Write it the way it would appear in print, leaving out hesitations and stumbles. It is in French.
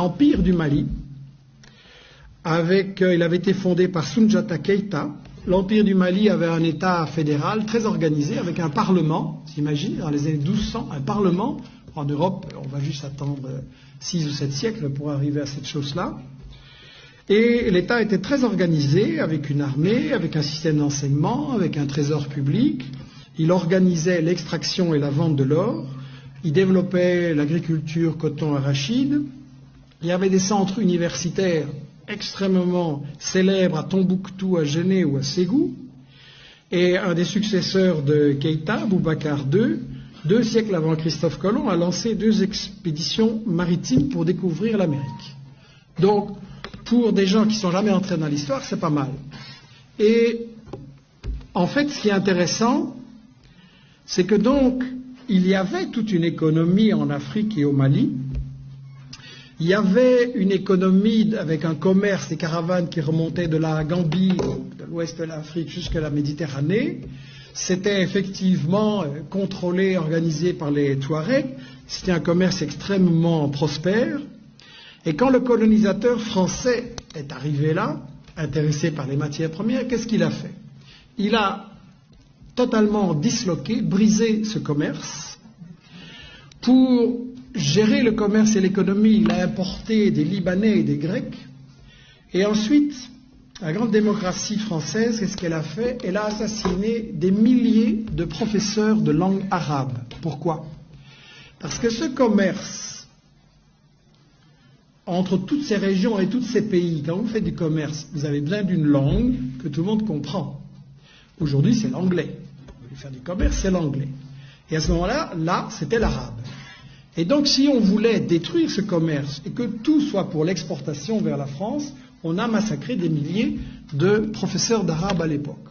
L'Empire du Mali, il avait été fondé par Soundiata Keïta. L'Empire du Mali avait un État fédéral très organisé, avec un parlement, s'imagine, dans les années 1200, un parlement. En Europe, on va juste attendre 6 ou 7 siècles pour arriver à cette chose-là. Et l'État était très organisé, avec une armée, avec un système d'enseignement, avec un trésor public. Il organisait l'extraction et la vente de l'or. Il développait l'agriculture, coton, arachide. Il y avait des centres universitaires extrêmement célèbres à Tombouctou, à Géné ou à Ségou. Et un des successeurs de Keïta, Boubacar II, 2 siècles avant Christophe Colomb, a lancé 2 expéditions maritimes pour découvrir l'Amérique. Donc, pour des gens qui ne sont jamais entrés dans l'histoire, c'est pas mal. Et en fait, ce qui est intéressant, c'est que donc, il y avait toute une économie en Afrique et au Mali. Il y avait une économie avec un commerce, des caravanes qui remontaient de la Gambie, de l'ouest de l'Afrique jusqu'à la Méditerranée. C'était effectivement contrôlé, organisé par les Touaregs. C'était un commerce extrêmement prospère. Et quand le colonisateur français est arrivé là, intéressé par les matières premières, qu'est-ce qu'il a fait? Il a totalement disloqué, brisé ce commerce. Pour gérer le commerce et l'économie, il a importé des Libanais et des Grecs. Et ensuite, la grande démocratie française, qu'est-ce qu'elle a fait? Elle a assassiné des milliers de professeurs de langue arabe. Pourquoi? Parce que ce commerce entre toutes ces régions et tous ces pays, quand vous faites du commerce, vous avez besoin d'une langue que tout le monde comprend. Aujourd'hui, c'est l'anglais. Vous voulez faire du commerce, c'est l'anglais. Et à ce moment-là, c'était l'arabe. Et donc, si on voulait détruire ce commerce et que tout soit pour l'exportation vers la France, on a massacré des milliers de professeurs d'arabe à l'époque.